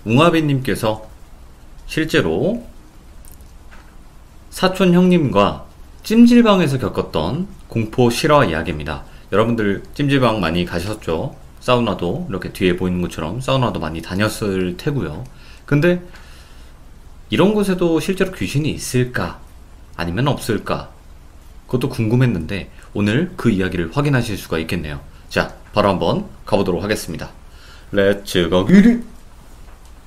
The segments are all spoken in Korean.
웅아비님께서 실제로 사촌 형님과 찜질방에서 겪었던 공포 실화 이야기입니다. 여러분들 찜질방 많이 가셨죠? 사우나도 이렇게 뒤에 보이는 것처럼 사우나도 많이 다녔을 테고요. 근데 이런 곳에도 실제로 귀신이 있을까? 아니면 없을까? 그것도 궁금했는데 오늘 그 이야기를 확인하실 수가 있겠네요. 자, 바로 한번 가보도록 하겠습니다. 렛츠 고!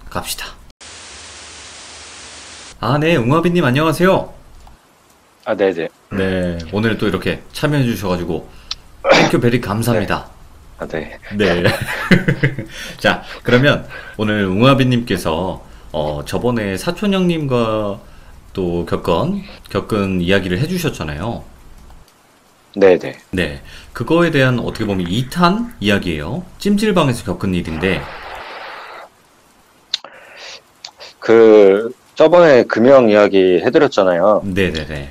갑시다. 아, 네, 웅아비님 안녕하세요. 아, 네네. 네, 오늘 또 이렇게 참여해 주셔가지고 땡큐 베리 감사합니다. 아, 네. 네. 자, 그러면 오늘 웅아비님께서 저번에 사촌 형님과 또 겪은 이야기를 해주셨잖아요. 네네. 네, 그거에 대한 어떻게 보면 2탄 이야기예요. 찜질방에서 겪은 일인데. 저번에 금영 이야기 해드렸잖아요. 네네네.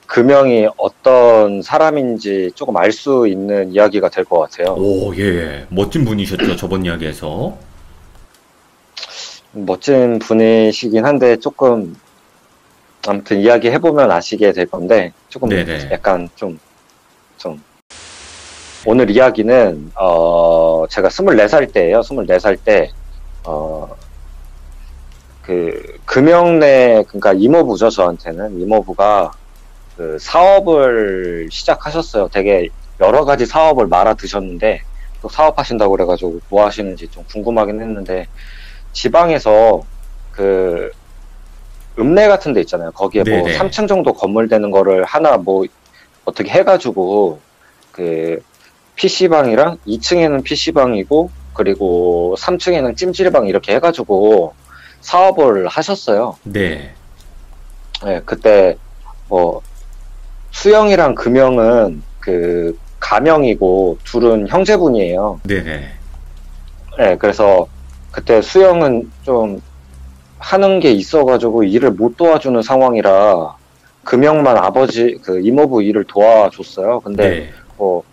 금영이 어떤 사람인지 조금 알 수 있는 이야기가 될 것 같아요. 오, 예. 멋진 분이셨죠, 저번 이야기에서. 멋진 분이시긴 한데 조금, 아무튼 이야기 해보면 아시게 될 건데, 조금 네네. 약간 좀, 오늘 이야기는, 제가 24살 때예요. 24살 때, 금영네, 그러니까 이모부죠, 저한테는. 이모부가 사업을 시작하셨어요. 되게 여러 가지 사업을 말아 드셨는데, 또 사업하신다고 그래가지고 뭐 하시는지 좀 궁금하긴 했는데, 지방에서 읍내 같은 데 있잖아요. 거기에 뭐 네네. 3층 정도 건물 되는 거를 하나 뭐 어떻게 해가지고, PC방이랑 2층에는 PC방이고, 그리고 3층에는 찜질방 이렇게 해가지고 사업을 하셨어요. 네. 네, 그때 뭐 수영이랑 금영은 가명이고 둘은 형제분이에요. 네네. 네, 그래서 그때 수영은 좀 하는 게 있어가지고 일을 못 도와주는 상황이라 금영만 아버지 이모부 일을 도와줬어요. 근데 네. 뭐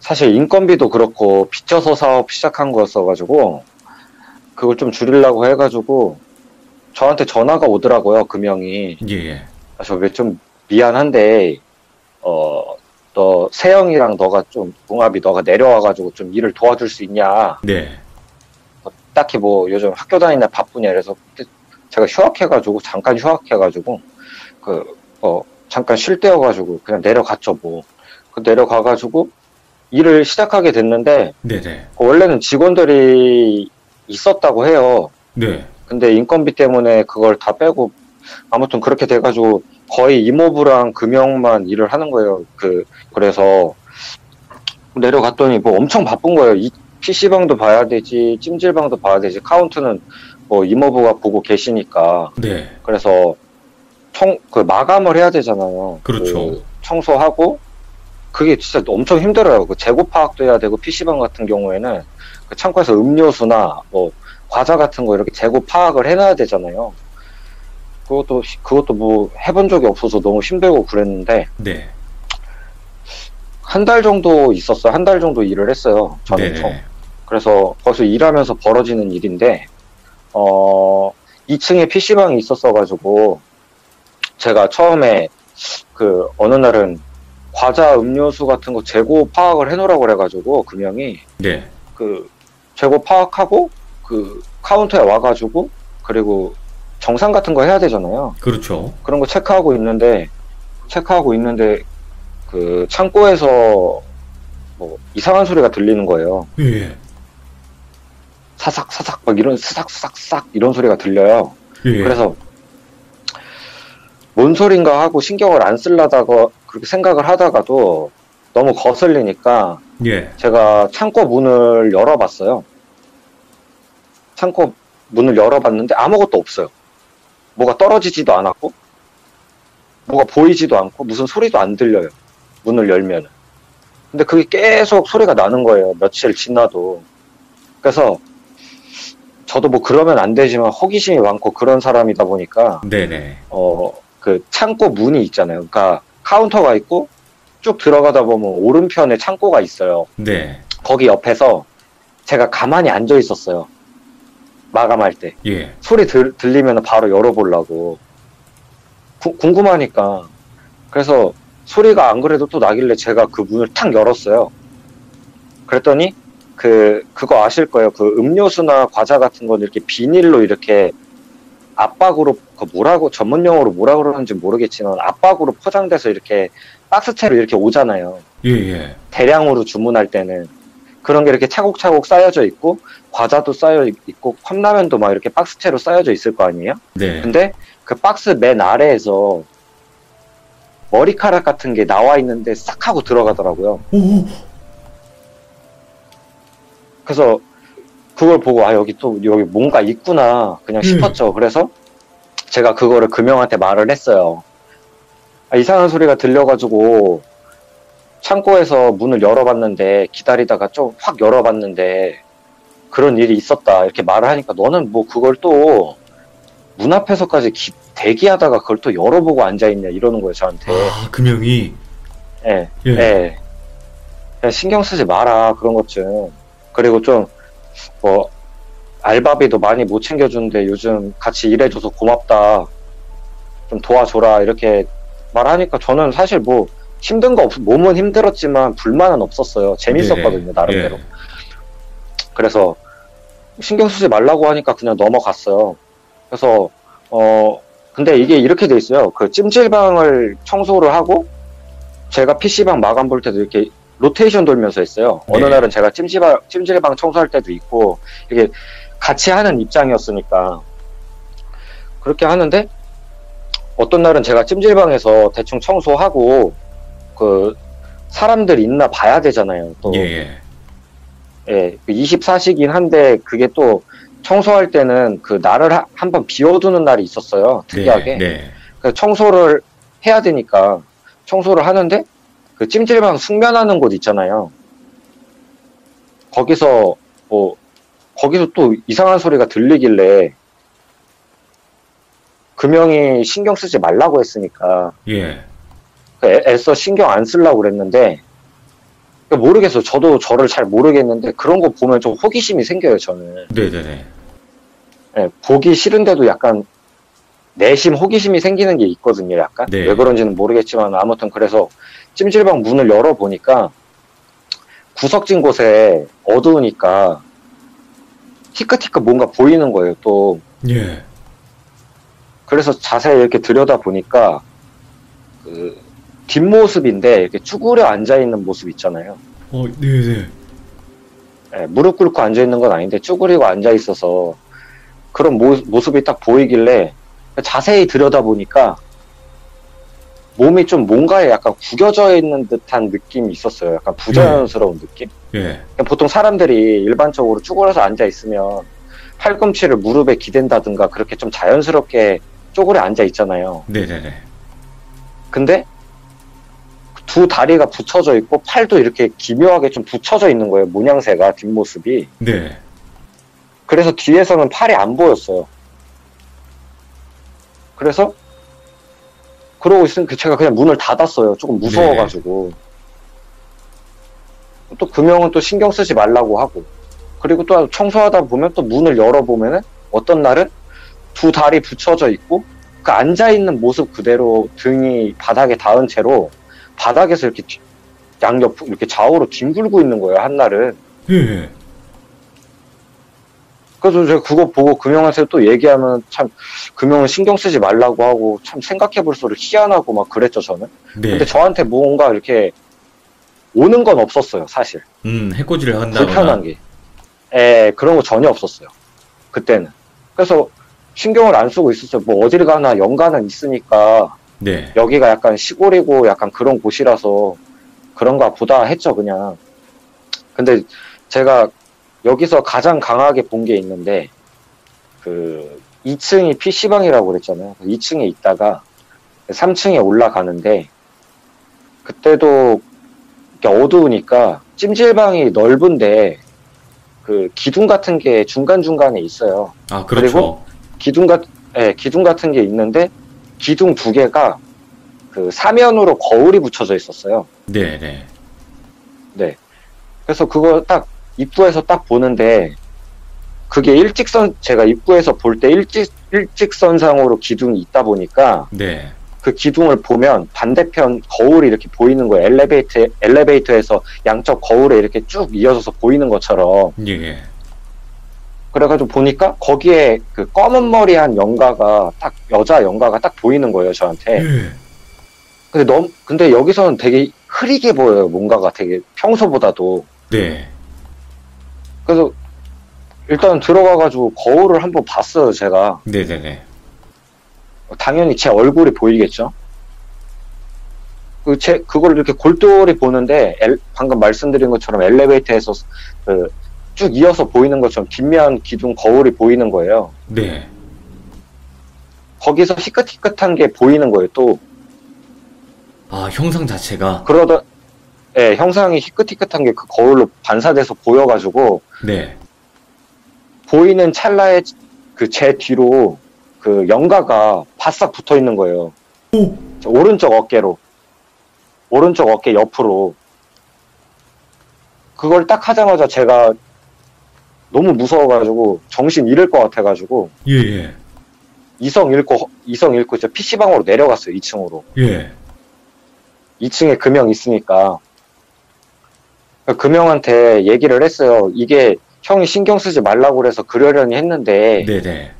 사실 인건비도 그렇고 빚져서 사업 시작한 거였어가지고 그걸 좀 줄이려고 해가지고 저한테 전화가 오더라고요. 금영이. 예. 저 왜 좀 미안한데 너 세영이랑 너가 좀 웅합이 너가 내려와가지고 좀 일을 도와줄 수 있냐. 네. 딱히 뭐 요즘 학교 다니나 바쁘냐. 그래서 제가 잠깐 휴학해가지고 잠깐 쉴 때여가지고 그냥 내려갔죠 뭐. 내려가가지고 일을 시작하게 됐는데 네네. 원래는 직원들이 있었다고 해요. 네. 근데 인건비 때문에 그걸 다 빼고 아무튼 그렇게 돼가지고 거의 이모부랑 금영만 일을 하는 거예요. 그래서 내려갔더니 뭐 엄청 바쁜 거예요. 이 PC방도 봐야 되지, 찜질방도 봐야 되지, 카운트는 뭐 이모부가 보고 계시니까. 네. 그래서 마감을 해야 되잖아요. 그렇죠. 청소하고 그게 진짜 엄청 힘들어요. 재고 파악도 해야 되고 PC방 같은 경우에는 창고에서 음료수나 뭐 과자 같은 거 이렇게 재고 파악을 해놔야 되잖아요. 그것도 뭐 해본 적이 없어서 너무 힘들고 그랬는데 네. 한 달 정도 있었어요. 한 달 정도 일을 했어요. 저는 총. 그래서 거기서 일하면서 벌어지는 일인데 2층에 PC방이 있었어가지고 제가 처음에 어느 날은 과자 음료수 같은 거 재고 파악을 해놓으라고 그래가지고 금영이 네. 재고 파악하고 카운터에 와가지고 그리고 정산 같은 거 해야 되잖아요. 그렇죠. 그런 거 체크하고 있는데 창고에서 뭐 이상한 소리가 들리는 거예요. 예. 사삭사삭 막 이런 스삭스삭 이런 소리가 들려요. 예. 그래서 뭔 소린가 하고 신경을 안 쓰려다가 그렇게 생각을 하다가도 너무 거슬리니까 예. 제가 창고 문을 열어봤어요. 창고 문을 열어봤는데 아무것도 없어요. 뭐가 떨어지지도 않았고 뭐가 보이지도 않고 무슨 소리도 안 들려요. 문을 열면은. 근데 그게 계속 소리가 나는 거예요. 며칠 지나도. 그래서 저도 뭐 그러면 안 되지만 호기심이 많고 그런 사람이다 보니까 네네. 창고 문이 있잖아요. 그러니까 카운터가 있고 쭉 들어가다 보면 오른편에 창고가 있어요. 네. 거기 옆에서 제가 가만히 앉아 있었어요. 마감할 때. 예. 소리 들리면 바로 열어보려고. 궁금하니까. 그래서 소리가 안 그래도 또 나길래 제가 그 문을 탁 열었어요. 그랬더니 그거 아실 거예요. 그 음료수나 과자 같은 건 이렇게 비닐로 이렇게 압박으로, 전문 용어로 뭐라 그러는지 모르겠지만 압박으로 포장돼서 이렇게 박스채로 이렇게 오잖아요. 예, 예. 대량으로 주문할 때는. 그런 게 이렇게 차곡차곡 쌓여져 있고, 과자도 쌓여 있고, 컵라면도 막 이렇게 박스채로 쌓여져 있을 거 아니에요? 네. 근데 그 박스 맨 아래에서 머리카락 같은 게 나와 있는데 싹 하고 들어가더라고요. 오. 그래서 그걸 보고 여기 뭔가 있구나 그냥 싶었죠. 그래서 제가 그거를 금형한테 말을 했어요. 이상한 소리가 들려가지고 창고에서 문을 열어봤는데, 기다리다가 좀 확 열어봤는데 그런 일이 있었다 이렇게 말을 하니까, 너는 뭐 그걸 또 문 앞에서까지 대기하다가 그걸 또 열어보고 앉아있냐 이러는 거예요, 저한테. 아, 금형이. 예. 예. 예. 그냥 신경 쓰지 마라, 그런 것 좀. 그리고 좀 알바비도 많이 못 챙겨주는데 요즘 같이 일해줘서 고맙다, 좀 도와줘라 이렇게 말하니까, 저는 사실 뭐 힘든 거 몸은 힘들었지만 불만은 없었어요. 재밌었거든요. 네. 나름대로. 예. 그래서 신경 쓰지 말라고 하니까 그냥 넘어갔어요. 그래서 근데 이게 이렇게 돼 있어요. 그 찜질방을 청소를 하고 제가 PC방 마감 볼 때도 이렇게 로테이션 돌면서 했어요. 네. 어느 날은 제가 찜질방 청소할 때도 있고, 이게 같이 하는 입장이었으니까 그렇게 하는데, 어떤 날은 제가 찜질방에서 대충 청소하고 그 사람들 있나 봐야 되잖아요. 또 예. 예, 24시긴 한데 그게 또 청소할 때는 그 날을 한번 비워두는 날이 있었어요. 특이하게. 네. 그래서 청소를 해야 되니까 청소를 하는데, 그 찜질방 숙면하는 곳 있잖아요. 거기서 또 이상한 소리가 들리길래, 금형이 신경 쓰지 말라고 했으니까 예. 애써 신경 안 쓰려고 그랬는데, 모르겠어요. 저도 저를 잘 모르겠는데 그런 거 보면 좀 호기심이 생겨요, 저는. 네네네. 예, 보기 싫은데도 약간 내심 호기심이 생기는 게 있거든요, 약간. 네. 왜 그런지는 모르겠지만, 아무튼 그래서 찜질방 문을 열어보니까 구석진 곳에 어두우니까 티끌티끌 뭔가 보이는 거예요, 또. 예. 그래서 자세히 이렇게 들여다보니까 그 뒷모습인데 이렇게 쭈그려 앉아있는 모습 있잖아요. 네네. 예, 무릎 꿇고 앉아있는 건 아닌데 쭈그리고 앉아있어서 그런 모습이 딱 보이길래 자세히 들여다보니까 몸이 좀 뭔가에 약간 구겨져 있는 듯한 느낌이 있었어요. 약간 부자연스러운 느낌? 예. 보통 사람들이 일반적으로 쭈그려서 앉아있으면 팔꿈치를 무릎에 기댄다든가 그렇게 좀 자연스럽게 쪼그려 앉아있잖아요. 네네네. 근데 두 다리가 붙여져 있고 팔도 이렇게 기묘하게 좀 붙여져 있는 거예요. 모양새가, 뒷모습이. 네. 그래서 뒤에서는 팔이 안 보였어요. 그래서 그러고 있으니까 제가 그냥 문을 닫았어요. 조금 무서워가지고. 또 금형은 또 신경 쓰지 말라고 하고, 그리고 또 청소하다 보면 또 문을 열어보면은 어떤 날은 두 다리 붙여져 있고 그 앉아있는 모습 그대로 등이 바닥에 닿은 채로 바닥에서 이렇게 양옆 이렇게 좌우로 뒹굴고 있는 거예요, 한날은. 예. 그래서 제가 그거 보고 금형한테 또 얘기하면 참 금형은 신경 쓰지 말라고 하고, 참 생각해볼수록 희한하고 막 그랬죠, 저는. 네. 근데 저한테 뭔가 이렇게 오는 건 없었어요, 사실. 해코지를 한다거나. 불편한 게. 그런 거 전혀 없었어요, 그때는. 그래서 신경을 안 쓰고 있었어요. 뭐 어딜 가나 연가는 있으니까 네. 여기가 약간 시골이고 약간 그런 곳이라서 그런가 보다 했죠, 그냥. 근데 제가 여기서 가장 강하게 본 게 있는데, 그 2층이 PC방이라고 그랬잖아요. 2층에 있다가 3층에 올라가는데, 그때도 이렇게 어두우니까 찜질방이 넓은데 그 기둥 같은 게 중간중간에 있어요. 아, 그렇죠. 그리고 기둥 같은 게 있는데, 기둥 두 개가 그 사면으로 거울이 붙여져 있었어요. 네네. 네. 그래서 그거 딱 입구에서 딱 보는데 그게 제가 입구에서 볼 때 일직선상으로 기둥이 있다 보니까 네. 그 기둥을 보면 반대편 거울이 이렇게 보이는 거예요. 엘리베이터에서 양쪽 거울에 이렇게 쭉 이어져서 보이는 것처럼. 예. 그래가지고 보니까 거기에 그 검은 머리한 여자 영가가 딱 보이는 거예요, 저한테. 예. 근데 여기서는 되게 흐리게 보여요, 뭔가가 되게 평소보다도. 네. 그래서 일단 들어가가지고 거울을 한번 봤어요, 제가. 네네네. 당연히 제 얼굴이 보이겠죠? 그걸 이렇게 골똘히 보는데, 방금 말씀드린 것처럼 엘리베이터에서 쭉 이어서 보이는 것처럼 뒷면 기둥 거울이 보이는 거예요. 네. 거기서 희끗희끗한 게 보이는 거예요, 또. 아, 형상 자체가. 예, 형상이 희끗희끗한 게 그 거울로 반사돼서 보여가지고, 네. 보이는 찰나에 제 뒤로 그 영가가 바싹 붙어 있는 거예요. 오! 오른쪽 어깨 옆으로. 그걸 딱 하자마자 제가 너무 무서워가지고 정신 잃을 것 같아가지고 예. 이성 잃고 저 PC방으로 내려갔어요. 2층으로. 예. 2층에 금형 있으니까. 금형한테 얘기를 했어요. 이게 형이 신경 쓰지 말라고 그래서 그러려니 했는데 네네.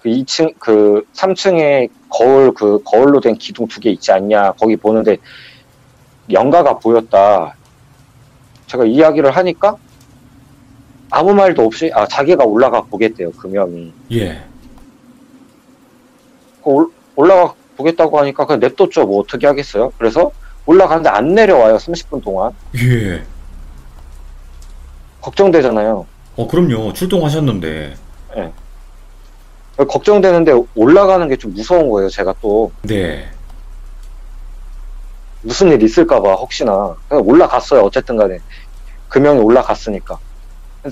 3층에 거울로 된 기둥 2개 있지 않냐. 거기 보는데 영가가 보였다. 제가 이야기를 하니까 아무 말도 없이 자기가 올라가 보겠대요, 금형이. 예. 올라가 보겠다고 하니까 그냥 냅뒀죠. 뭐 어떻게 하겠어요? 그래서 올라가는데 안 내려와요, 30분 동안. 예. 걱정되잖아요. 그럼요. 출동하셨는데. 네. 걱정되는데 올라가는 게 좀 무서운 거예요, 제가 또. 네. 무슨 일 있을까봐, 혹시나. 그냥 올라갔어요, 어쨌든 간에. 금형이 올라갔으니까.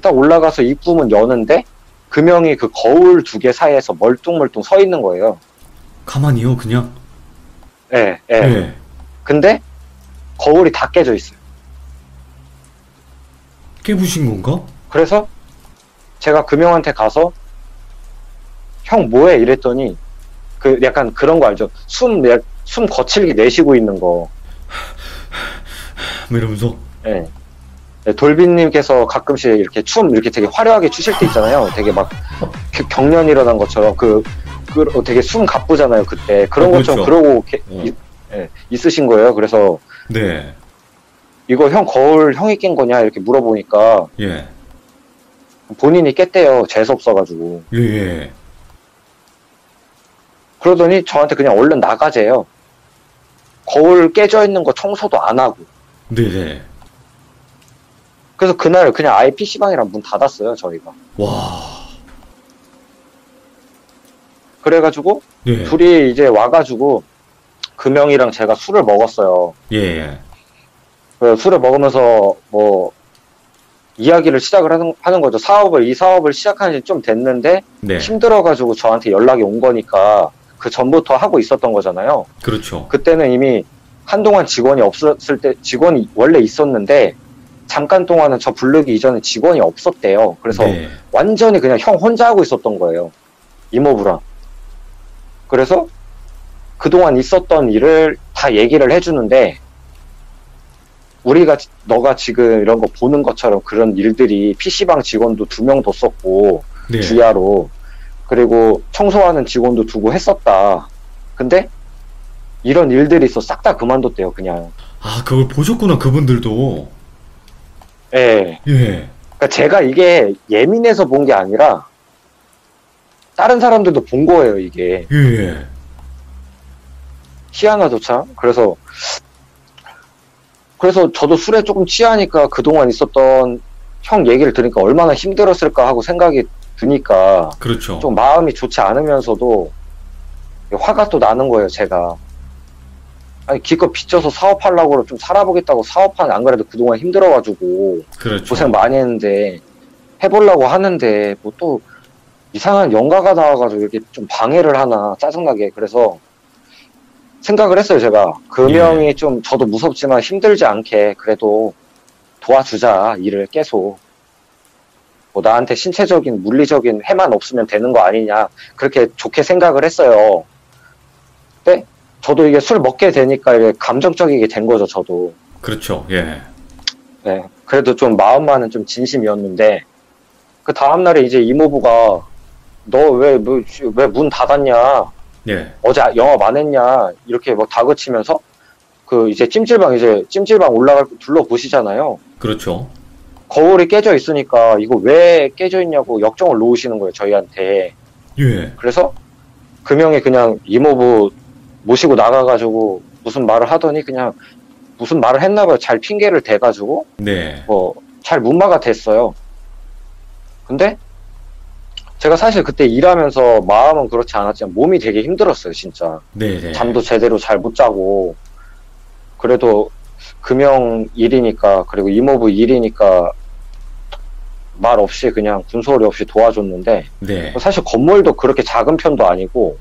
딱 올라가서 입구문 여는데, 금형이 그 거울 2개 사이에서 멀뚱멀뚱 서 있는 거예요. 가만히요, 그냥? 예. 예. 근데, 거울이 다 깨져 있어요. 깨부신 건가? 그래서, 제가 금형한테 가서, 형 뭐해? 이랬더니, 약간 그런 거 알죠? 숨 거칠게 내쉬고 있는 거. 뭐 이러면서. 예. 네, 돌빈님께서 가끔씩 이렇게 이렇게 되게 화려하게 추실 때 있잖아요. 되게 막 경련 일어난 것처럼 되게 숨 가쁘잖아요. 그때 그런 것처럼 그렇죠. 그러고 있으신 거예요. 그래서 네. 이거 형 거울 형이 깬 거냐 이렇게 물어보니까 예. 본인이 깼대요. 재수 없어가지고. 예. 그러더니 저한테 그냥 얼른 나가재요. 거울 깨져 있는 거 청소도 안 하고. 네네. 그래서 그날 그냥 아예 PC방이랑 문 닫았어요, 저희가. 와. 그래가지고, 예. 둘이 이제 와가지고, 금형이랑 제가 술을 먹었어요. 예. 술을 먹으면서, 이야기를 시작을 하는 거죠. 이 사업을 시작한 지 좀 됐는데, 네. 힘들어가지고 저한테 연락이 온 거니까, 그 전부터 하고 있었던 거잖아요. 그렇죠. 그때는 이미 한동안 직원이 없었을 때, 직원이 원래 있었는데, 잠깐 동안은 저 부르기 이전에 직원이 없었대요. 그래서 네. 완전히 그냥 형 혼자 하고 있었던 거예요. 이모부랑. 그래서 그동안 있었던 일을 다 얘기를 해주는데 너가 지금 이런 거 보는 것처럼 그런 일들이 PC방 직원도 2명 뒀었고 네. 주야로 그리고 청소하는 직원도 두고 했었다. 근데 이런 일들이 있어 싹 다 그만뒀대요. 그냥. 아, 그걸 보셨구나, 그분들도. 예. 예. 그러니까 제가 이게 예민해서 본 게 아니라 다른 사람들도 본 거예요, 이게. 예. 희한하죠, 참. 그래서 저도 술에 조금 취하니까 그동안 있었던 형 얘기를 들으니까 얼마나 힘들었을까 하고 생각이 드니까 그렇죠. 좀 마음이 좋지 않으면서도 화가 또 나는 거예요, 제가. 아니, 기껏 빚져서 사업하려고 좀 살아보겠다고 사업하는, 안 그래도 그동안 힘들어가지고 그렇죠. 고생 많이 했는데 해보려고 하는데 뭐 또 이상한 영가가 나와가지고 이렇게 좀 방해를 하나 짜증나게. 그래서 생각을 했어요, 제가. 금형이 좀 저도 무섭지만 힘들지 않게 그래도 도와주자, 일을 계속. 뭐 나한테 신체적인 물리적인 해만 없으면 되는 거 아니냐 그렇게 좋게 생각을 했어요. 근데 저도 이게 술 먹게 되니까 이게 감정적이게 된 거죠. 저도. 그렇죠. 예. 네. 그래도 좀 마음만은 좀 진심이었는데 그 다음날에 이제 이모부가 너 왜 문 닫았냐 예. 어제 영업 안 했냐 이렇게 뭐 다그치면서 그 이제 찜질방 올라갈 때 둘러보시잖아요. 그렇죠. 거울이 깨져 있으니까 이거 왜 깨져 있냐고 역정을 놓으시는 거예요, 저희한테. 예. 그래서 금형이 그냥 이모부 모시고 나가가지고 무슨 말을 하더니 그냥 무슨 말을 했나 봐요. 잘 핑계를 대가지고 네. 뭐 잘 문마가 됐어요. 근데 제가 사실 그때 일하면서 마음은 그렇지 않았지만 몸이 되게 힘들었어요, 진짜. 네네. 잠도 제대로 잘 못 자고 그래도 금형 일이니까 그리고 이모부 일이니까 말 없이 그냥 군소리 없이 도와줬는데 네. 사실 건물도 그렇게 작은 편도 아니고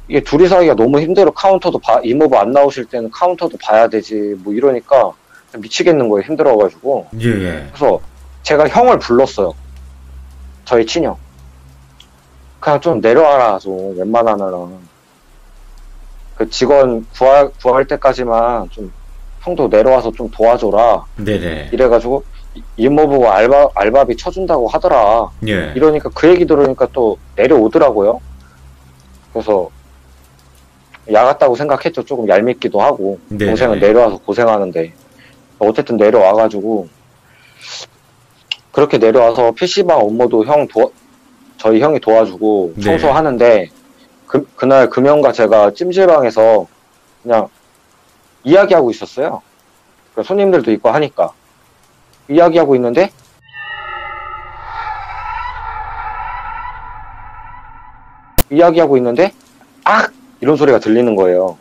이게 둘이 사기가 너무 힘들어. 카운터도 이모부 안 나오실 때는 카운터도 봐야 되지 뭐 이러니까 미치겠는 거예요. 힘들어가지고. 예. 그래서 제가 형을 불렀어요. 저희 친형. 그냥 좀 내려와라 좀 웬만하면은 그 직원 구할 때까지만 좀 형도 내려와서 좀 도와줘라. 네네. 이래가지고 이모부가 알바비 쳐준다고 하더라. 예. 이러니까 그 얘기 들으니까 또 내려오더라고요. 그래서 야같다고 생각했죠. 조금 얄밉기도 하고. 네네. 동생은 내려와서 고생하는데. 어쨌든 내려와가지고 그렇게 내려와서 PC방 업무도 저희 형이 도와주고 네. 청소하는데 그날 금형과 제가 찜질방에서 그냥 이야기하고 있었어요. 그러니까 손님들도 있고 하니까 이야기하고 있는데 악! 이런 소리가 들리는 거예요.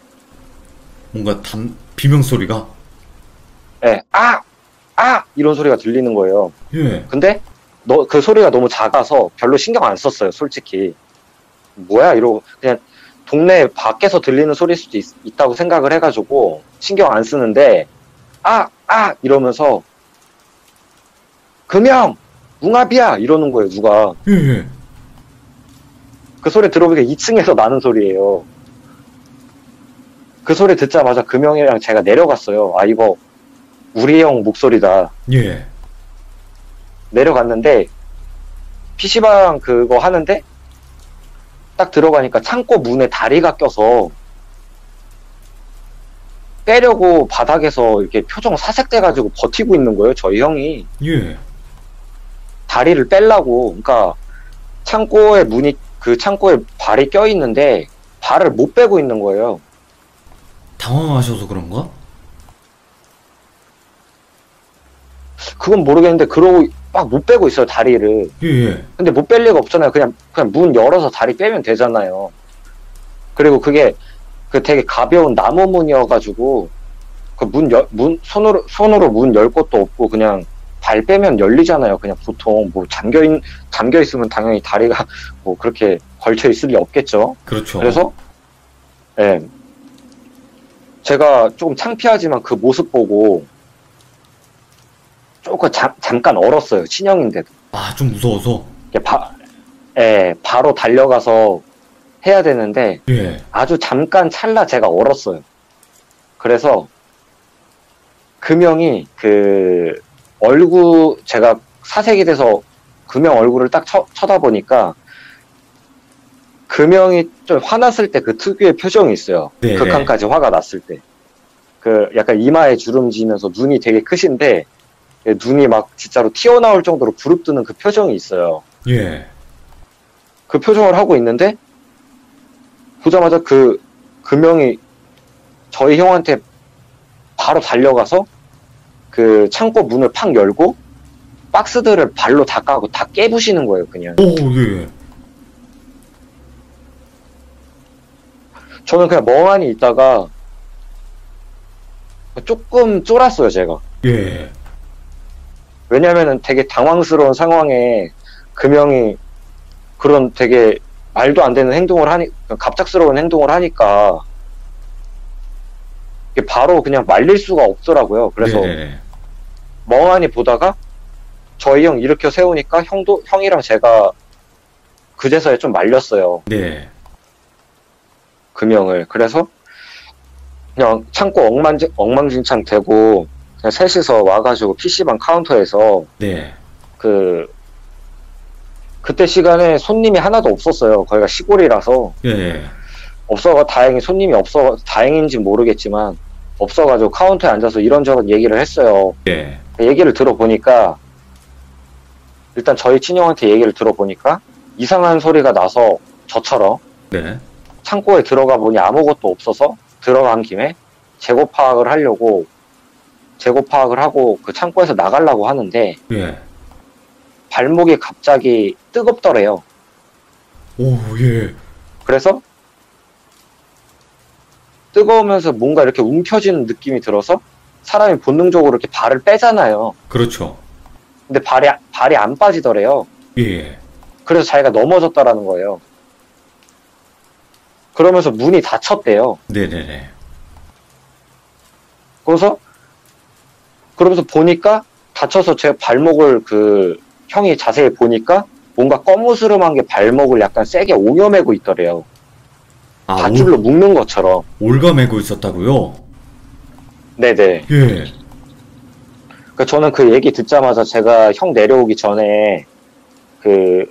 뭔가 비명 소리가? 예, 악! 악! 이런 소리가 들리는 거예요. 예. 근데 그 소리가 너무 작아서 별로 신경 안 썼어요, 솔직히. 뭐야 이러고 그냥 동네 밖에서 들리는 소리일 수도 있다고 생각을 해가지고 신경 안 쓰는데 이러면서 금형 웅압이야 이러는 거예요. 누가. 예. 그 소리 들어보니까 2층에서 나는 소리예요. 그 소리 듣자마자 금형이랑 제가 내려갔어요. 아 이거 우리 형 목소리다. 예. 내려갔는데 PC방 그거 하는데 딱 들어가니까 창고 문에 다리가 껴서 빼려고 바닥에서 이렇게 표정 사색돼가지고 버티고 있는 거예요. 저희 형이. 예. 다리를 빼려고. 그러니까 창고에 그 창고에 발이 껴있는데 발을 못 빼고 있는 거예요. 당황하셔서 그런가? 그건 모르겠는데 그러고 막 못 빼고 있어요. 다리를. 예. 근데 못 뺄 리가 없잖아요. 그냥 문 열어서 다리 빼면 되잖아요. 그리고 그게 되게 가벼운 나무 문이어가지고 그 손으로 문 열 것도 없고 그냥 발 빼면 열리잖아요. 그냥 보통 뭐 잠겨 있으면 당연히 다리가 뭐 그렇게 걸쳐 있을 리 없겠죠. 그렇죠. 그래서 예. 제가 조금 창피하지만 그 모습 보고 조금 잠깐 얼었어요. 친형인데도. 아, 좀 무서워서. 바로 달려가서 해야 되는데 예. 아주 잠깐 찰나 제가 얼었어요. 그래서 금형이 제가 사색이 돼서 금형 얼굴을 딱 쳐다보니까 금형이 좀 화났을 때 그 특유의 표정이 있어요. 네. 극한까지 화가 났을 때. 약간 이마에 주름지면서 눈이 되게 크신데 눈이 막 진짜로 튀어나올 정도로 부릅뜨는 그 표정이 있어요. 예. 그 표정을 하고 있는데 보자마자 그 금형이 저희 형한테 바로 달려가서 그 창고 문을 팍 열고 박스들을 발로 다 까고 다 깨부시는 거예요, 그냥. 오, 예. 저는 그냥 멍하니 있다가 조금 쫄았어요, 제가. 예. 왜냐면은 되게 당황스러운 상황에 금형이 그런 되게 말도 안 되는 갑작스러운 행동을 하니까 이게 바로 그냥 말릴 수가 없더라고요. 그래서 네네. 멍하니 보다가 저희 형 일으켜 세우니까 형이랑 제가 그제서야 좀 말렸어요. 네. 금형을. 그래서 그냥 창고 엉망진창 되고 그냥 셋이서 와가지고 PC방 카운터에서 네. 그때 시간에 손님이 하나도 없었어요. 거기가 시골이라서 예. 다행히 손님이 없어 다행인지 모르겠지만 없어가지고 카운터에 앉아서 이런저런 얘기를 했어요. 예. 얘기를 들어보니까 일단 저희 친형한테 얘기를 들어보니까 이상한 소리가 나서 저처럼 네. 창고에 들어가 보니 아무것도 없어서 들어간 김에 재고 파악을 하고 그 창고에서 나가려고 하는데 예. 발목이 갑자기 뜨겁더래요. 오, 예. 그래서 뜨거우면서 뭔가 이렇게 움켜쥐는 느낌이 들어서 사람이 본능적으로 이렇게 발을 빼잖아요. 그렇죠. 근데 발이 안 빠지더래요. 예. 그래서 자기가 넘어졌다라는 거예요. 그러면서 문이 닫혔대요. 네네네. 그러면서 보니까 닫혀서 제 발목을 형이 자세히 보니까 뭔가 거무스름한 게 발목을 약간 세게 옹여매고 있더래요. 아, 밧줄로 묶는 것처럼. 올가매고 있었다고요? 네네. 예. 그러니까 저는 그 얘기 듣자마자 제가 형 내려오기 전에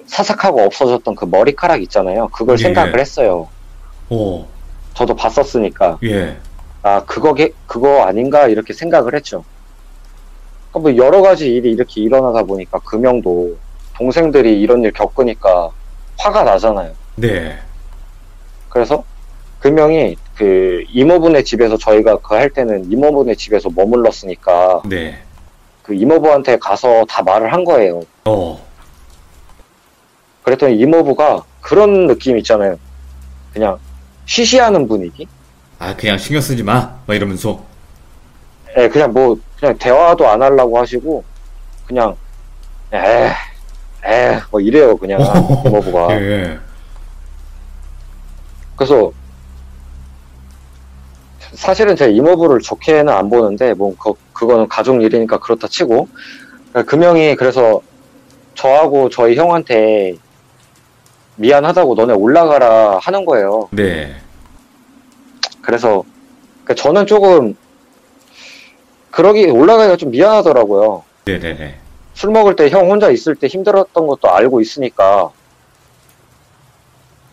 사삭하고 없어졌던 그 머리카락 있잖아요. 그걸 예. 생각을 했어요. 저도 봤었으니까. 예. 아, 그거 아닌가 이렇게 생각을 했죠. 그러니까 뭐 여러 가지 일이 이렇게 일어나다 보니까 금형도 동생들이 이런 일 겪으니까 화가 나잖아요. 네. 그래서 금형이 이모분의 집에서 저희가 할 때는 이모분의 집에서 머물렀으니까 네. 그 이모부한테 가서 다 말을 한 거예요. 그랬더니 이모부가 그런 느낌 있잖아요. 그냥 쉬쉬하는 분위기? 아, 그냥 신경 쓰지 마. 막 이러면서. 예, 그냥 대화도 안 하려고 하시고, 그냥, 뭐 이래요, 그냥, 이모부가. 예. 그래서, 사실은 제 이모부를 좋게는 안 보는데, 그거는 가족 일이니까 그렇다 치고, 금형이 그래서 저하고 저희 형한테 미안하다고 너네 올라가라 하는 거예요. 네. 그래서, 저는 조금, 올라가기가 좀 미안하더라고요. 네네네. 술 먹을 때 형 혼자 있을 때 힘들었던 것도 알고 있으니까.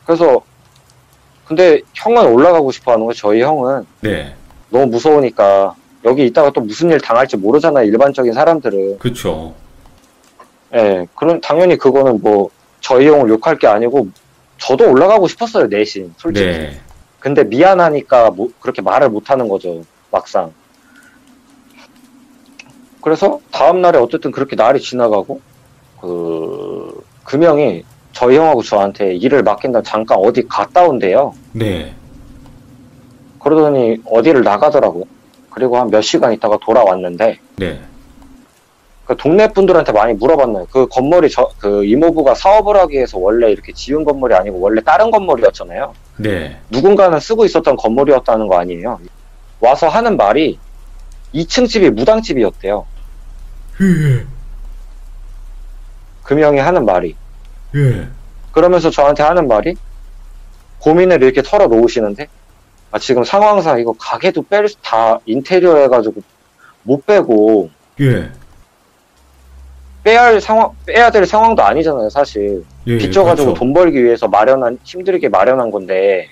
그래서, 근데 형은 올라가고 싶어 하는 거예요, 저희 형은. 네. 너무 무서우니까. 여기 있다가 또 무슨 일 당할지 모르잖아요, 일반적인 사람들은. 그쵸. 예, 당연히 그거는 저희 형을 욕할 게 아니고, 저도 올라가고 싶었어요, 내심, 솔직히. 네. 근데 미안하니까 그렇게 말을 못 하는 거죠, 막상. 그래서 다음날에 어쨌든 그렇게 날이 지나가고 금형이 저희 형하고 저한테 일을 맡긴다 잠깐 어디 갔다 온대요. 네. 그러더니 어디를 나가더라고요. 그리고 한 몇 시간 있다가 돌아왔는데 네. 그 동네 분들한테 많이 물어봤나요? 그 건물이 이모부가 사업을 하기 위해서 원래 이렇게 지은 건물이 아니고 원래 다른 건물이었잖아요. 네. 누군가는 쓰고 있었던 건물이었다는 거 아니에요. 와서 하는 말이 2층 집이 무당집이었대요. 예. 금형이 하는 말이. 예. 그러면서 저한테 하는 말이 고민을 이렇게 털어놓으시는데 지금 상황상 이거 가게도 다 인테리어 해가지고 못 빼고 예. 빼야 될 상황도 아니잖아요, 사실. 예. 빚져가지고 그렇죠. 돈 벌기 위해서 힘들게 마련한 건데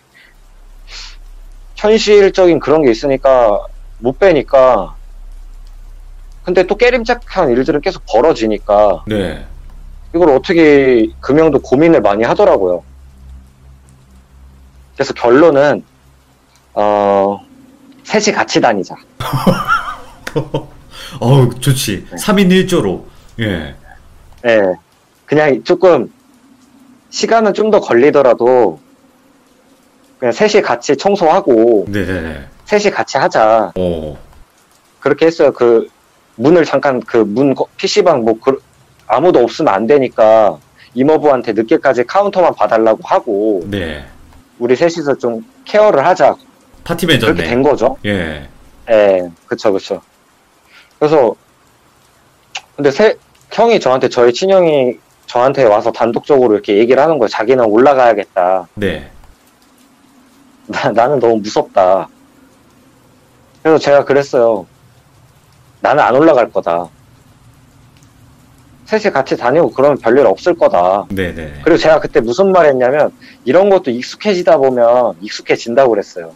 현실적인 그런 게 있으니까 못 빼니까 근데 또 깨림짝한 일들은 계속 벌어지니까 네. 이걸 어떻게 금형도 고민을 많이 하더라고요. 그래서 결론은 셋이 같이 다니자. 좋지. 네. 3인 1조로. 예. 예. 그냥 조금 시간은 좀 더 걸리더라도 그냥 셋이 같이 청소하고 네네네. 셋이 같이 하자. 그렇게 했어요. 문을 잠깐 PC방 아무도 없으면 안 되니까 이모부한테 늦게까지 카운터만 봐달라고 하고 네. 우리 셋이서 좀 케어를 하자. 파티 맺었네. 그렇게 된 거죠. 예. 예, 그쵸. 그래서 근데 형이 저한테, 저희 친형이 저한테 와서 단독적으로 이렇게 얘기를 하는 거예요. 자기는 올라가야겠다. 네. 나는 너무 무섭다. 그래서 제가 그랬어요. 나는 안 올라갈 거다. 셋이 같이 다니고 그러면 별일 없을 거다. 네네. 그리고 제가 그때 무슨 말 했냐면, 이런 것도 익숙해지다 보면 익숙해진다고 그랬어요.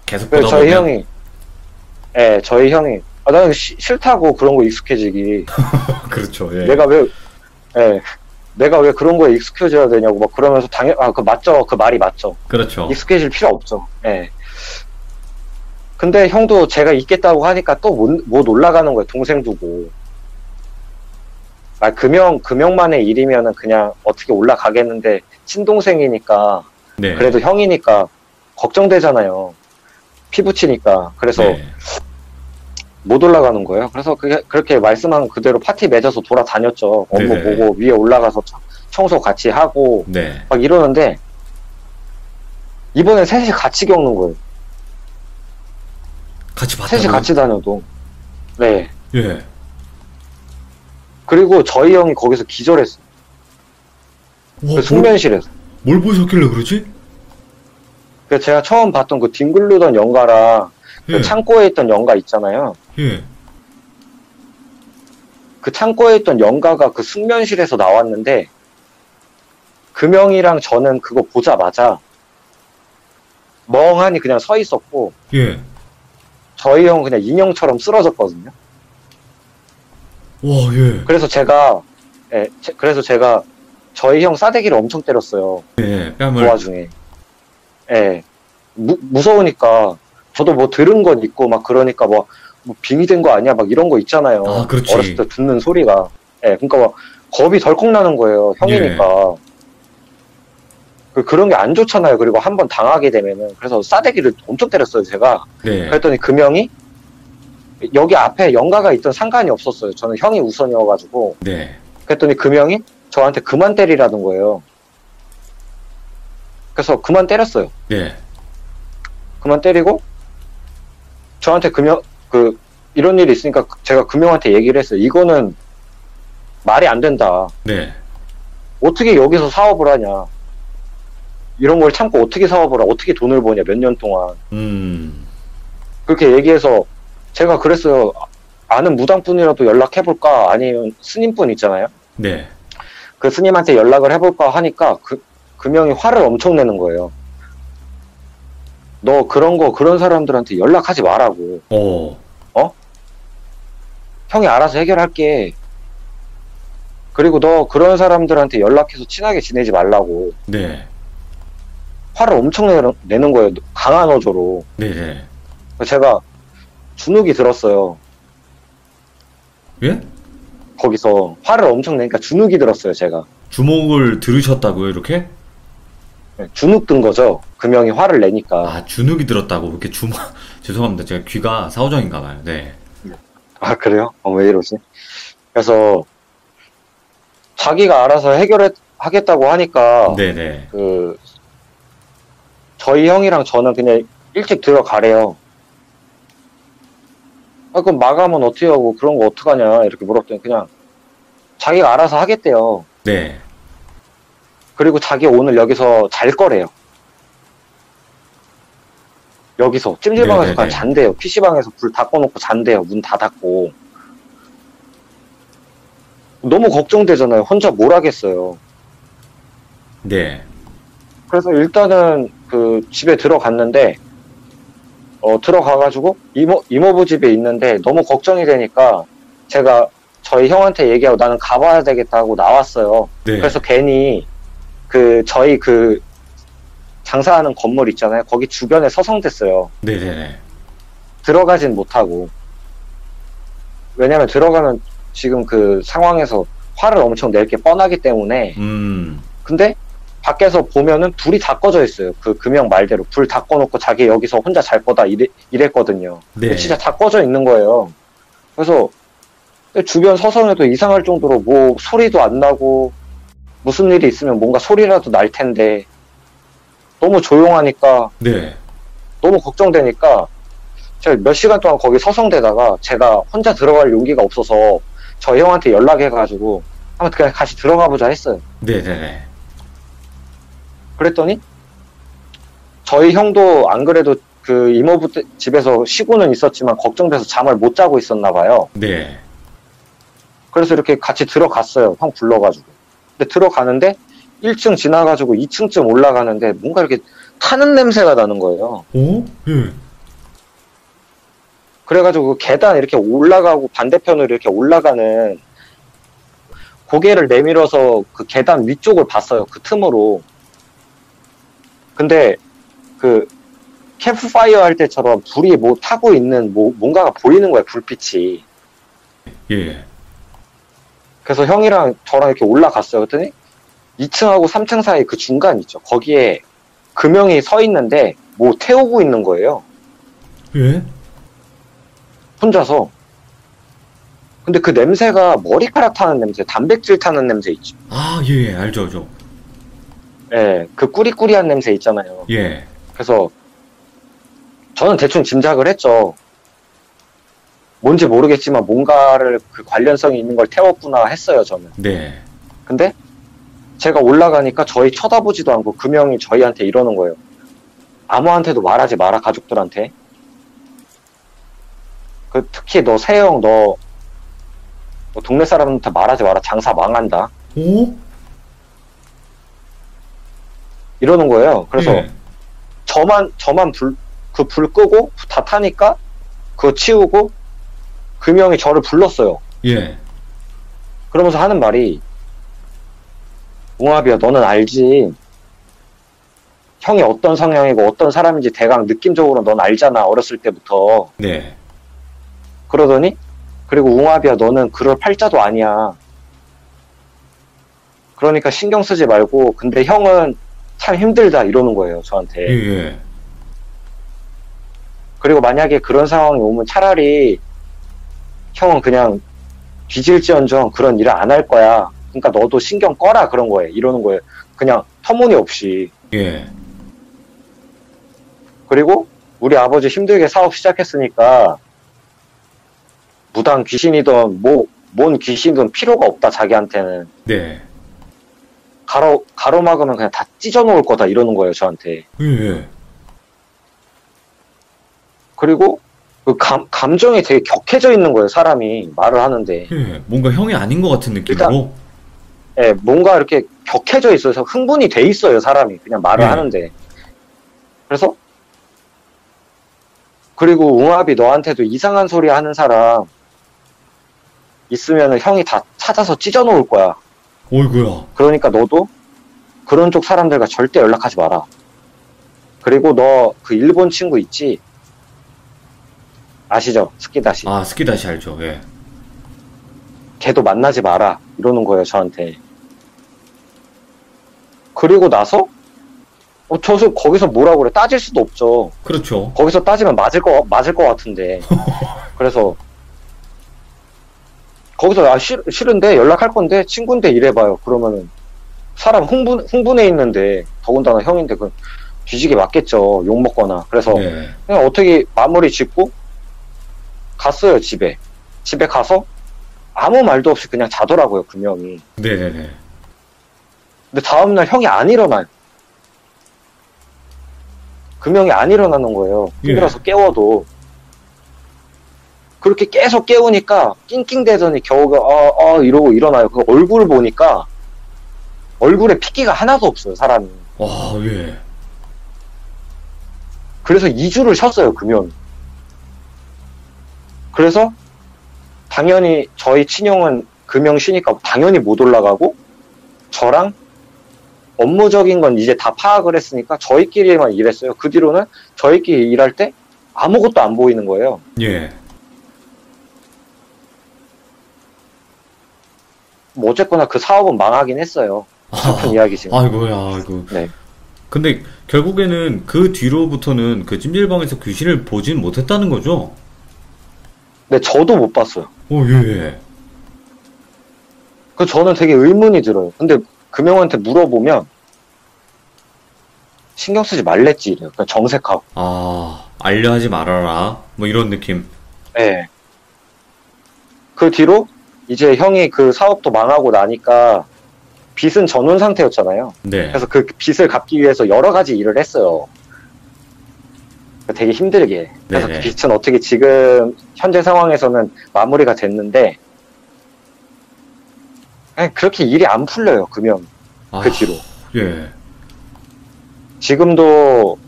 계속 그래서 보다 저희 보면. 형이, 예, 저희 형이, 나는 싫다고 그런 거 익숙해지기. 그렇죠. 예. 내가 왜, 예, 내가 왜 그런 거에 익숙해져야 되냐고 막 그러면서 그 맞죠. 그 말이 맞죠. 그렇죠. 익숙해질 필요 없죠. 예. 근데 형도 제가 있겠다고 하니까 또 못 올라가는 거예요. 동생 두고. 금형만의 일이면은 그냥 어떻게 올라가겠는데, 친동생이니까, 네. 그래도 형이니까 걱정되잖아요. 피부치니까. 그래서 네. 못 올라가는 거예요. 그래서 그렇게 말씀한 그대로 파티 맺어서 돌아다녔죠. 업무 네네. 보고 위에 올라가서 청소 같이 하고 네. 막 이러는데, 이번에 셋이 같이 겪는 거예요. 같이 봤다고요? 셋이 같이 다녀도. 네. 예. 그리고 저희 형이 거기서 기절했어요. 와, 그 숙면실에서. 뭘 보셨길래 그러지? 그래서 제가 처음 봤던 그 뒹굴르던 연가랑 예. 그 창고에 있던 연가 있잖아요. 예. 그 창고에 있던 연가가 그 숙면실에서 나왔는데, 금영이랑 저는 그거 보자마자 멍하니 그냥 서 있었고, 예. 저희 형은 그냥 인형처럼 쓰러졌거든요. 와, 예. 그래서 제가 저희 형 싸대기를 엄청 때렸어요. 예. 그 뺨을. 와중에. 예. 무서우니까, 저도 뭐 들은 건 있고, 막 그러니까 뭐 빙이 된 거 아니야? 막 이런 거 있잖아요. 아, 그렇지. 어렸을 때 듣는 소리가. 예. 그러니까 막 겁이 덜컥 나는 거예요. 형이니까. 그런 게 안 좋잖아요. 그리고 한번 당하게 되면은. 그래서 싸대기를 엄청 때렸어요, 제가. 네. 그랬더니 금형이 여기 앞에 연가가 있던 상관이 없었어요. 저는 형이 우선이어가지고. 네. 그랬더니 금형이 저한테 그만 때리라는 거예요. 그래서 그만 때렸어요. 네. 그만 때리고, 저한테 이런 일이 있으니까 제가 금형한테 얘기를 했어요. 이거는 말이 안 된다. 네. 어떻게 여기서 사업을 하냐. 이런 걸 참고 어떻게 사업을 하, 어떻게 돈을 버냐, 몇 년 동안. 그렇게 얘기해서 제가 그랬어요. 아는 무당분이라도 연락해볼까? 아니면 스님분 있잖아요. 네. 그 스님한테 연락을 해볼까 하니까 금형이 화를 엄청 내는 거예요. 너 그런 사람들한테 연락하지 말라고. 형이 알아서 해결할게. 그리고 너 그런 사람들한테 연락해서 친하게 지내지 말라고. 네. 화를 엄청 내는 거예요. 강한 어조로. 네. 제가 주눅이 들었어요. 예? 거기서 화를 엄청 내니까 주눅이 들었어요, 제가. 주목을 들으셨다고요, 이렇게? 주눅 든 거죠. 금형이 화를 내니까. 아, 주눅이 들었다고. 이렇게 죄송합니다. 제가 귀가 사오정인가 봐요. 네. 아, 그래요? 왜 이러지? 그래서 자기가 알아서 하겠다고 하니까 네네. 저희 형이랑 저는 그냥 일찍 들어가래요. 아, 그럼 마감은 어떻게 하고 그런 거 어떡하냐 이렇게 물었더니 그냥 자기가 알아서 하겠대요. 네. 그리고 자기 오늘 여기서 잘 거래요. 여기서 찜질방에서 네네네. 그냥 잔대요. PC방에서 불 다 꺼놓고 잔대요. 문 다 닫고. 너무 걱정되잖아요. 혼자 뭘 하겠어요. 네. 그래서 일단은 집에 들어갔는데, 들어가가지고 이모부 집에 있는데 너무 걱정이 되니까 제가 저희 형한테 얘기하고 나는 가봐야 되겠다 하고 나왔어요. 네. 그래서 괜히 저희 장사하는 건물 있잖아요. 거기 주변에 서성댔어요. 네네네. 들어가진 못하고. 왜냐면 들어가면 지금 그 상황에서 화를 엄청 낼 게 뻔하기 때문에. 근데 밖에서 보면은 불이 다 꺼져 있어요. 그 금형 말대로 불 다 꺼놓고 자기 여기서 혼자 잘 거다 이랬거든요. 네. 진짜 다 꺼져 있는 거예요. 그래서 주변 서성에도 이상할 정도로 뭐 소리도 안 나고 무슨 일이 있으면 뭔가 소리라도 날 텐데 너무 조용하니까 네. 너무 걱정되니까 제가 몇 시간 동안 거기 서성대다가 제가 혼자 들어갈 용기가 없어서 저희 형한테 연락해가지고 한번 그냥 같이 들어가 보자 했어요. 네네네. 그랬더니 저희 형도 안 그래도 그 이모부 집에서 쉬고는 있었지만 걱정돼서 잠을 못 자고 있었나 봐요. 네. 그래서 이렇게 같이 들어갔어요. 형 불러가지고. 근데 들어가는데 1층 지나가지고 2층쯤 올라가는데 뭔가 이렇게 타는 냄새가 나는 거예요. 오? 예. 그래가지고 그 계단 이렇게 올라가고 반대편으로 이렇게 올라가는 고개를 내밀어서 그 계단 위쪽을 봤어요. 그 틈으로. 근데 그 캠프파이어 할 때처럼 불이 뭐 타고 있는 뭔가가 보이는 거예요. 불빛이. 예. 그래서 형이랑 저랑 이렇게 올라갔어요. 그랬더니 2층하고 3층 사이 그 중간 있죠. 거기에 금형이 서 있는데 뭐 태우고 있는 거예요. 예? 혼자서. 근데 그 냄새가 머리카락 타는 냄새, 단백질 타는 냄새 있죠. 아, 예, 예. 알죠, 알죠. 예, 그 꾸리꾸리한 냄새 있잖아요. 예. 그래서 저는 대충 짐작을 했죠. 뭔지 모르겠지만 뭔가를 그 관련성이 있는 걸 태웠구나 했어요, 저는. 네. 근데 제가 올라가니까 저희 쳐다보지도 않고 금형이 저희한테 이러는 거예요. 아무한테도 말하지 마라, 가족들한테. 그 특히 너 세영, 너 동네 사람한테 말하지 마라, 장사 망한다. 오? 이러는 거예요. 그래서 예. 저만 불 끄고 다 타니까 그거 치우고 금형이 저를 불렀어요. 예. 그러면서 하는 말이, 웅합이야, 너는 알지? 형이 어떤 성향이고 어떤 사람인지 대강 느낌적으로 넌 알잖아, 어렸을 때부터. 네. 그러더니, 그리고 웅합이야, 너는 그럴 팔자도 아니야. 그러니까 신경 쓰지 말고, 근데 형은 참 힘들다, 이러는 거예요, 예, 저한테. 예. 그리고 만약에 그런 상황이 오면 차라리 형은 그냥 뒤질지언정 그런 일을 안 할 거야. 그러니까 너도 신경 꺼라, 그런 거예요. 이러는 거예요. 그냥 터무니없이. 예. 그리고 우리 아버지 힘들게 사업 시작했으니까 무당 귀신이든 뭔 귀신이든 필요가 없다, 자기한테는. 네. 가로막으면 그냥 다 찢어놓을 거다, 이러는 거예요, 저한테. 예, 예. 그리고 그 감정이 되게 격해져 있는 거예요, 사람이 말을 하는데. 예. 뭔가 형이 아닌 것 같은 느낌으로. 예, 뭔가 이렇게 격해져 있어서 흥분이 돼 있어요, 사람이. 그냥 말을 네. 하는데. 그래서, 그리고 웅합이 너한테도 이상한 소리 하는 사람 있으면 형이 다 찾아서 찢어놓을 거야. 어이구야. 그러니까 너도 그런 쪽 사람들과 절대 연락하지 마라. 그리고 너 그 일본 친구 있지? 아시죠? 스키다시. 아, 스키다시 알죠. 예. 걔도 만나지 마라. 이러는 거예요, 저한테. 그리고 나서, 거기서 뭐라고 그래? 따질 수도 없죠. 그렇죠. 거기서 따지면 맞을 것 같은데. 그래서, 거기서, 싫은데, 연락할 건데, 친구인데 이래봐요. 그러면은, 사람 흥분해 있는데, 더군다나 형인데, 그, 뒤지게 맞겠죠. 욕먹거나. 그래서, 네. 그냥 어떻게 마무리 짓고, 갔어요, 집에. 집에 가서, 아무 말도 없이 그냥 자더라고요, 금형이. 네네네. 근데 다음날 형이 안 일어나요. 금형이 안 일어나는 거예요. 힘들어서 깨워도. 그렇게 계속 깨우니까 낑낑대더니 겨우 이러고 일어나요. 그 얼굴을 보니까 얼굴에 핏기가 하나도 없어요, 사람이. 와, 예. 그래서 2주를 쉬었어요, 금형이. 그래서 당연히 저희 친형은 금형 쉬니까 당연히 못 올라가고, 저랑 업무적인 건 이제 다 파악을 했으니까 저희끼리만 일했어요. 그 뒤로는 저희끼리 일할 때 아무것도 안 보이는 거예요. 예. 뭐 어쨌거나 그 사업은 망하긴 했어요. 슬픈 이야기지만. 아이고야, 아이고. 네. 근데 결국에는 그 뒤로부터는 그 찜질방에서 귀신을 보진 못했다는 거죠? 근데 저도 못 봤어요. 오, 예, 예. 그 저는 되게 의문이 들어요. 근데 금형한테 물어보면 신경 쓰지 말랬지 이래요. 그냥 정색하고. 아, 알려하지 말아라. 뭐 이런 느낌. 네. 그 뒤로 이제 형이 그 사업도 망하고 나니까 빚은 전원 상태였잖아요. 네. 그래서 그 빚을 갚기 위해서 여러 가지 일을 했어요. 되게 힘들게. 그래서 네네. 그 빚은 어떻게 지금 현재 상황에서는 마무리가 됐는데 그냥 그렇게 일이 안 풀려요. 금연 아, 그 뒤로. 예. 지금도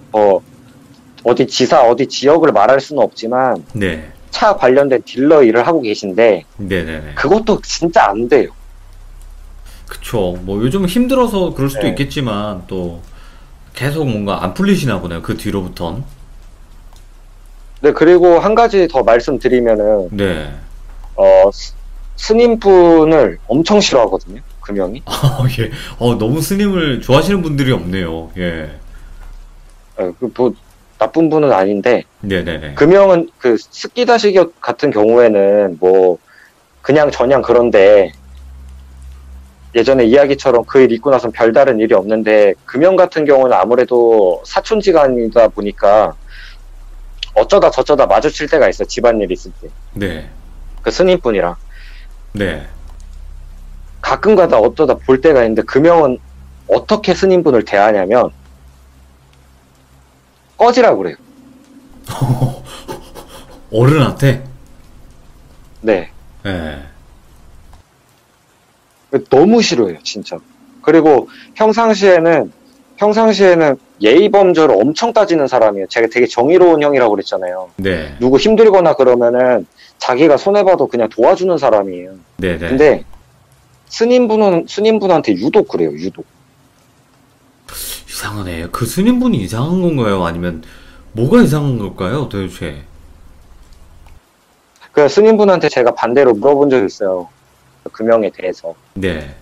어디 지사 어디 지역을 말할 수는 없지만 네. 차 관련된 딜러 일을 하고 계신데 네네네. 그것도 진짜 안 돼요. 그쵸. 뭐 요즘 힘들어서 그럴 수도 네. 있겠지만 또 계속 뭔가 안 풀리시나 보네요. 그 뒤로부턴. 네, 그리고 한 가지 더 말씀드리면은 네. 스님분을 엄청 싫어하거든요. 금형이. 예. 너무 스님을 좋아하시는 분들이 없네요. 예. 뭐 나쁜 분은 아닌데 네네네. 금형은 그 스키다시격 같은 경우에는 뭐 그냥 저냥 그런데 예전에 이야기처럼 그 일 있고 나선 별다른 일이 없는데 금형 같은 경우는 아무래도 사촌지간이다 보니까 어쩌다 저쩌다 마주칠 때가 있어. 집안일 있을 때. 네. 그 스님분이랑 네. 가끔가다 어쩌다 볼 때가 있는데 금형은 어떻게 스님분을 대하냐면 꺼지라고 그래요. 어른한테? 네. 예. 너무 싫어해요, 진짜. 그리고 평상시에는 예의 범절을 엄청 따지는 사람이에요. 제가 되게 정의로운 형이라고 그랬잖아요. 네. 누구 힘들거나 그러면은 자기가 손해봐도 그냥 도와주는 사람이에요. 네네. 근데 스님분한테 유독 그래요, 유독. 이상하네. 그 스님분이 이상한 건가요? 아니면 뭐가 이상한 걸까요? 도대체. 그 스님분한테 제가 반대로 물어본 적이 있어요. 금형에 대해서. 네.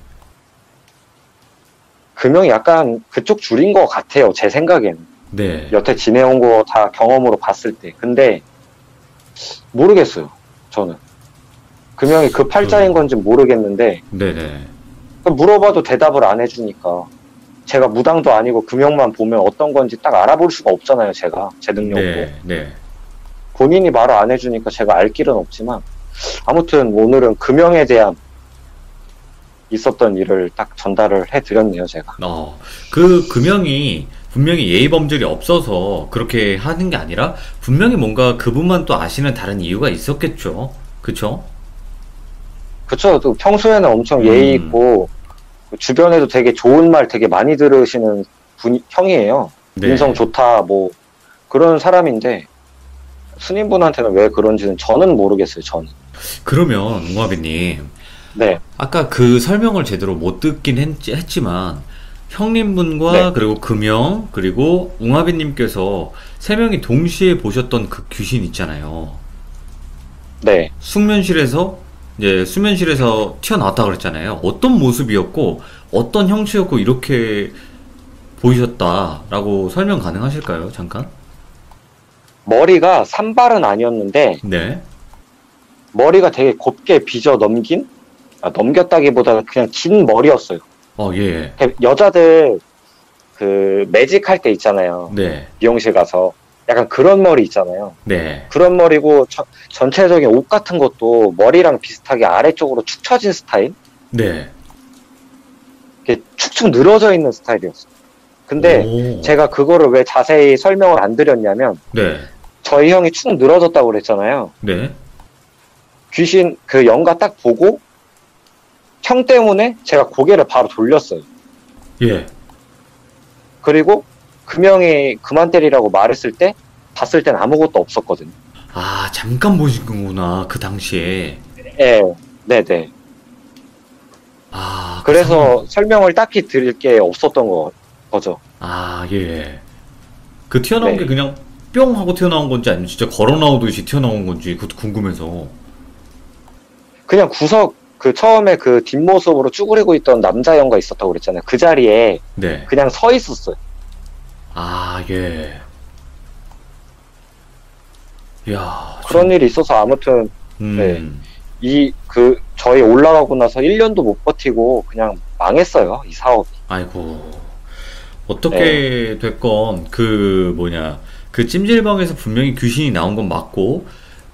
금형이 약간 그쪽 줄인 것 같아요, 제 생각에는. 네. 여태 지내온 거 다 경험으로 봤을 때. 근데 모르겠어요, 저는. 금형이 그 팔자인 건지 모르겠는데 네네. 물어봐도 대답을 안 해주니까 제가 무당도 아니고 금형만 보면 어떤 건지 딱 알아볼 수가 없잖아요, 제가. 제 능력으로. 네. 네. 본인이 말을 안 해주니까 제가 알 길은 없지만 아무튼 오늘은 금형에 대한 있었던 일을 딱 전달을 해드렸네요, 제가. 그 금형이 분명히 예의 범절이 없어서 그렇게 하는 게 아니라 분명히 뭔가 그분만 또 아시는 다른 이유가 있었겠죠. 그쵸? 그쵸. 또 평소에는 엄청 예의 있고 주변에도 되게 좋은 말 되게 많이 들으시는 형이에요. 네. 인성 좋다 뭐 그런 사람인데 스님분한테는 왜 그런지는 저는 모르겠어요. 저는. 그러면 웅화배님, 네. 아까 그 설명을 제대로 못 듣긴 했지만 형님분과 네. 그리고 금형 그리고 웅화배님께서 세 명이 동시에 보셨던 그 귀신 있잖아요. 네. 숙면실에서 이제 수면실에서 튀어나왔다 그랬잖아요. 어떤 모습이었고 어떤 형체였고 이렇게 보이셨다라고 설명 가능하실까요? 잠깐. 머리가 산발은 아니었는데 네. 머리가 되게 곱게 빗어 넘긴? 넘겼다기보다는 그냥 긴 머리였어요. 예. 여자들 그 매직 할 때 있잖아요. 네. 미용실 가서 약간 그런 머리 있잖아요. 네. 그런 머리고 전체적인 옷 같은 것도 머리랑 비슷하게 아래쪽으로 축 처진 스타일? 네. 이렇게 축축 늘어져 있는 스타일이었어요. 근데 오. 제가 그거를 왜 자세히 설명을 안 드렸냐면 네. 저희 형이 축 늘어졌다고 그랬잖아요. 네. 귀신 그 영가 딱 보고 형 때문에 제가 고개를 바로 돌렸어요. 예. 그리고 금형이 그만 때리라고 말했을 때 봤을 땐 아무것도 없었거든요. 아, 잠깐 보신 거구나. 그 당시에. 예, 네네. 아, 그래서 설명을 딱히 드릴 게 없었던 거죠. 아, 예. 그 튀어나온 네. 게 그냥 뿅 하고 튀어나온 건지 아니면 진짜 걸어 나오듯이 튀어나온 건지 그것도 궁금해서. 그냥 구석 그 처음에 그 뒷모습으로 쭈그리고 있던 남자 영가 있었다고 그랬잖아요. 그 자리에 네. 그냥 서 있었어요. 아, 예. 이야. 그런 일이 있어서 아무튼 네. 저희 올라가고 나서 1년도 못 버티고 그냥 망했어요. 이 사업이. 아이고. 어떻게 됐건 그 찜질방에서 분명히 귀신이 나온 건 맞고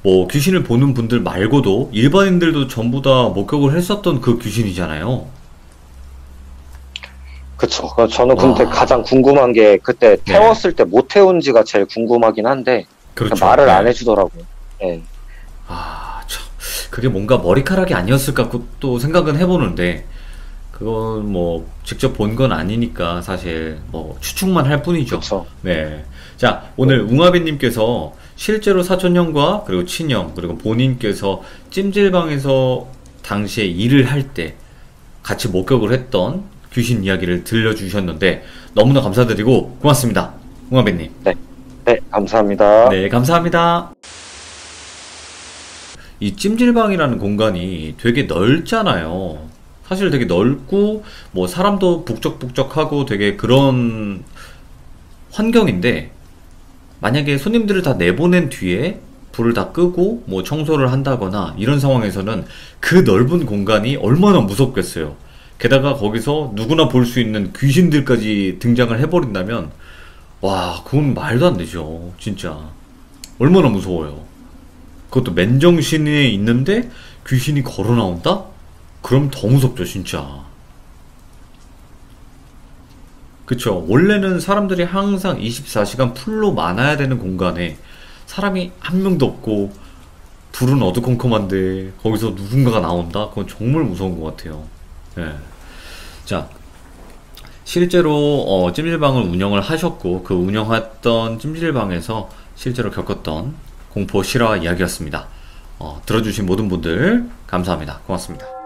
뭐 귀신을 보는 분들 말고도 일반인들도 전부 다 목격을 했었던 그 귀신이잖아요. 그쵸. 저는 근데 와, 가장 궁금한 게 그때 네, 태웠을 때 못 태운지가 제일 궁금하긴 한데 그냥 그렇죠. 말을 안 네. 해주더라고요. 예. 아, 참, 그게 뭔가 머리카락이 아니었을까 또 생각은 해보는데, 그건 뭐 직접 본 건 아니니까 사실 뭐 추측만 할 뿐이죠. 그쵸. 네. 자, 네. 오늘 웅아비님께서 실제로 사촌형과 그리고 친형 그리고 본인께서 찜질방에서 당시에 일을 할 때 같이 목격을 했던 귀신 이야기를 들려주셨는데 너무나 감사드리고 고맙습니다. 웅아비님. 네. 네, 감사합니다. 네, 감사합니다. 이 찜질방이라는 공간이 되게 넓잖아요. 사실 되게 넓고 뭐 사람도 북적북적하고 되게 그런 환경인데 만약에 손님들을 다 내보낸 뒤에 불을 다 끄고 뭐 청소를 한다거나 이런 상황에서는 그 넓은 공간이 얼마나 무섭겠어요. 게다가 거기서 누구나 볼 수 있는 귀신들까지 등장을 해버린다면 와, 그건 말도 안 되죠. 진짜. 얼마나 무서워요. 그것도 맨정신에 있는데 귀신이 걸어 나온다? 그럼 더 무섭죠, 진짜. 그쵸. 원래는 사람들이 항상 24시간 풀로 많아야 되는 공간에 사람이 한 명도 없고 불은 어두컴컴한데 거기서 누군가가 나온다? 그건 정말 무서운 것 같아요. 예. 자, 실제로 찜질방을 운영을 하셨고 그 운영했던 찜질방에서 실제로 겪었던 공포 실화 이야기였습니다. 들어주신 모든 분들 감사합니다. 고맙습니다.